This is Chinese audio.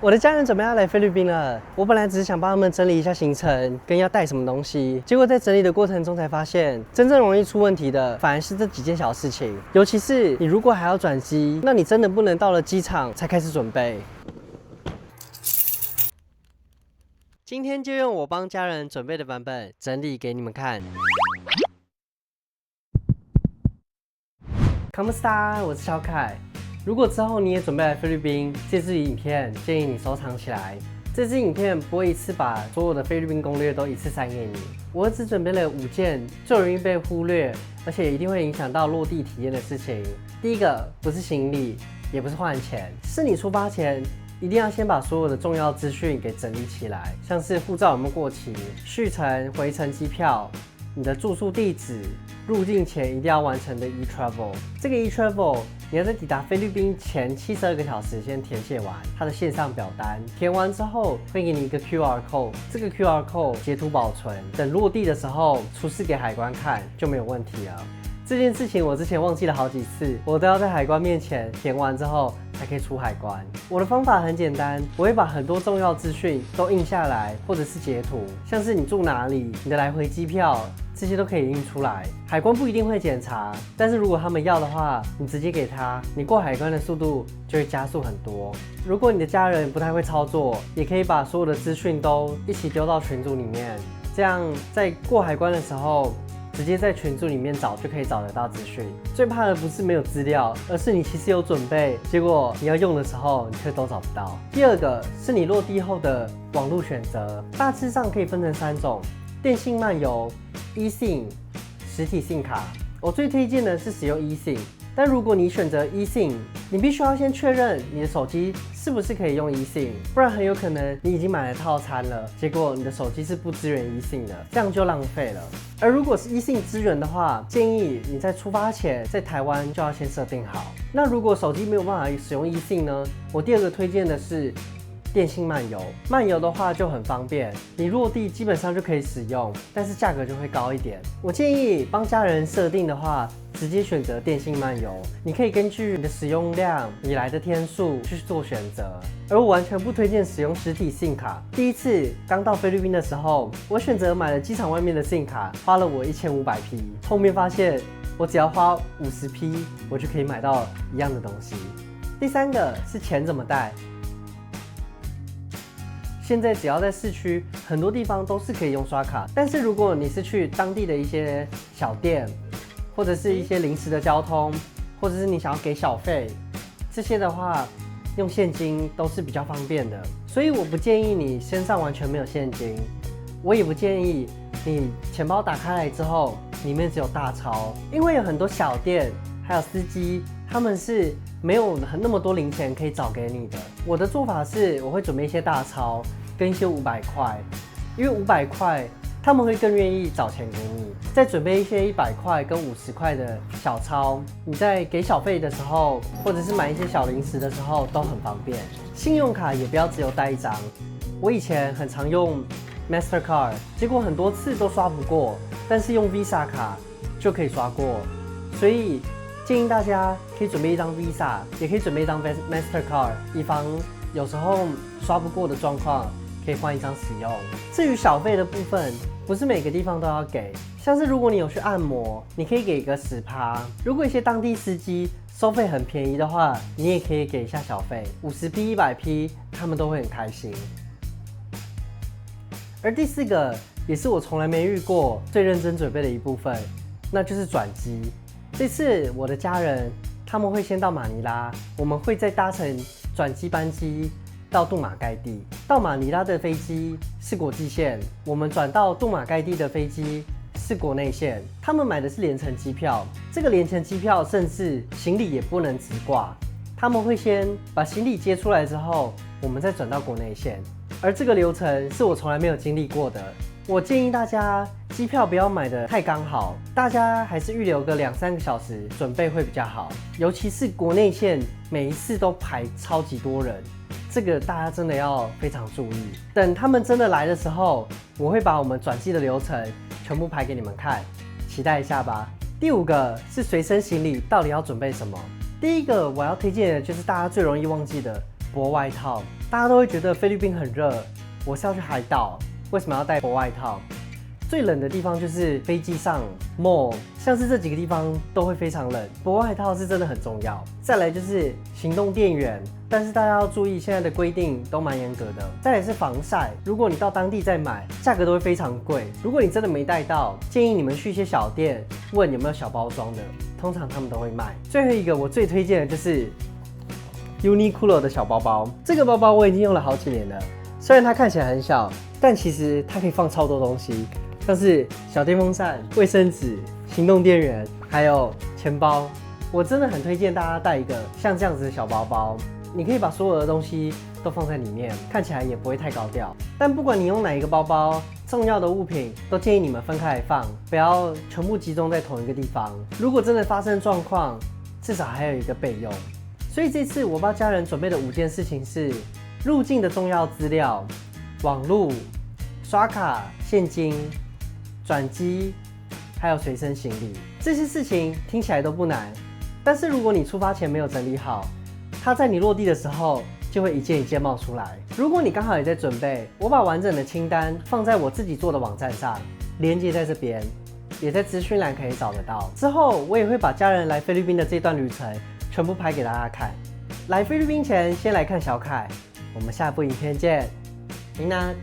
我的家人准备要来菲律宾了，我本来只是想帮他们整理一下行程，跟要带什么东西，结果在整理的过程中才发现，真正容易出问题的反而是这几件小事情。尤其是你如果还要转机，那你真的不能到了机场才开始准备。今天就用我帮家人准备的版本整理给你们看。Come sta， 我是小凯。如果之后你也准备来菲律宾，这支影片建议你收藏起来。这支影片不会一次把所有的菲律宾攻略都一次塞给你，我只准备了5件最容易被忽略，而且一定会影响到落地体验的事情。第一个不是行李，也不是换钱，是你出发前一定要先把所有的重要资讯给整理起来，像是护照有没有过期、续程、回程机票、你的住宿地址、入境前一定要完成的 e-travel。这个 e-travel 你要在抵达菲律宾前72个小时先填写完它的线上表单，填完之后会给你一个 QR code， 这个 QR code 截图保存，等落地的时候出示给海关看就没有问题了。这件事情我之前忘记了好几次，我都要在海关面前填完之后才可以出海关。我的方法很简单，我会把很多重要资讯都印下来，或者是截图，像是你住哪里、你的来回机票，这些都可以印出来。海关不一定会检查，但是如果他们要的话，你直接给他，你过海关的速度就会加速很多。如果你的家人不太会操作，也可以把所有的资讯都一起丢到群组里面，这样在过海关的时候直接在群组里面找就可以找得到资讯。最怕的不是没有资料，而是你其实有准备，结果你要用的时候你却都找不到。第二个是你落地后的网络选择，大致上可以分成3种：电信漫游、eSIM、实体 SIM 卡。我最推荐的是使用 eSIM， 但如果你选择 eSIM， 你必须要先确认你的手机是不是可以用 eSIM， 不然很有可能你已经买了套餐了，结果你的手机是不支援 eSIM 的，这样就浪费了。而如果是 eSIM 支援的话，建议你在出发前在台湾就要先设定好。那如果手机没有办法使用 eSIM 呢？我第二个推荐的是电信漫游。漫游的话就很方便，你落地基本上就可以使用，但是价格就会高一点。我建议帮家人设定的话，直接选择电信漫游，你可以根据你的使用量、你来的天数去做选择。而我完全不推荐使用实体 SIM 卡。第一次刚到菲律宾的时候，我选择买了机场外面的 SIM 卡，花了我1500P，后面发现我只要花50P，我就可以买到一样的东西。第三个是钱怎么带。现在只要在市区，很多地方都是可以用刷卡。但是如果你是去当地的一些小店，或者是一些临时的交通，或者是你想要给小费，这些的话，用现金都是比较方便的。所以我不建议你身上完全没有现金，我也不建议你钱包打开来之后，里面只有大钞，因为有很多小店还有司机，他们是没有那么多零钱可以找给你的。我的做法是，我会准备一些大钞跟一些500块，因为500块他们会更愿意找钱给你。再准备一些100块跟50块的小钞，你在给小费的时候，或者是买一些小零食的时候都很方便。信用卡也不要只有带1张。我以前很常用 Mastercard， 结果很多次都刷不过，但是用 Visa 卡就可以刷过，所以建议大家可以准备一张 Visa， 也可以准备一张 Mastercard， 以防有时候刷不过的状况，可以换一张使用。至于小费的部分，不是每个地方都要给，像是如果你有去按摩，你可以给一个10%。如果一些当地司机收费很便宜的话，你也可以给一下小费，50P、100P，他们都会很开心。而第4个也是我从来没遇过最认真准备的一部分，那就是转机。这次我的家人他们会先到马尼拉，我们会再搭乘转机班机到杜马盖地。到马尼拉的飞机是国际线，我们转到杜马盖地的飞机是国内线。他们买的是联程机票，这个联程机票甚至行李也不能直挂，他们会先把行李接出来之后，我们再转到国内线。而这个流程是我从来没有经历过的。我建议大家机票不要买得太刚好，大家还是预留个2-3个小时准备会比较好。尤其是国内线，每一次都排超级多人，这个大家真的要非常注意。等他们真的来的时候，我会把我们转机的流程全部排给你们看，期待一下吧。第5个是随身行李到底要准备什么。第一个我要推荐的就是大家最容易忘记的薄外套。大家都会觉得菲律宾很热，我是要去海岛，为什么要带薄外套？最冷的地方就是飞机上 mall， 像是这几个地方都会非常冷，薄外套是真的很重要。再来就是行动电源，但是大家要注意，现在的规定都蛮严格的。再来是防晒，如果你到当地再买，价格都会非常贵。如果你真的没带到，建议你们去一些小店问有没有小包装的，通常他们都会卖。最后一个我最推荐的就是Uniqlo 的小包包，这个包包我已经用了好几年了。虽然它看起来很小，但其实它可以放超多东西，像是小电风扇、卫生纸、行动电源，还有钱包。我真的很推荐大家带一个像这样子的小包包，你可以把所有的东西都放在里面，看起来也不会太高调。但不管你用哪一个包包，重要的物品都建议你们分开来放，不要全部集中在同一个地方。如果真的发生状况，至少还有一个备用。所以这次我帮家人准备的5件事情是：入境的重要资料、网路、刷卡、现金、转机，还有随身行李。这些事情听起来都不难，但是如果你出发前没有整理好，它在你落地的时候就会一件一件冒出来。如果你刚好也在准备，我把完整的清单放在我自己做的网站上，连结在这边，也在资讯栏可以找得到。之后我也会把家人来菲律宾的这段旅程全部拍给大家看。来菲律宾前，先来看小凯。我们下部影片见，明娜。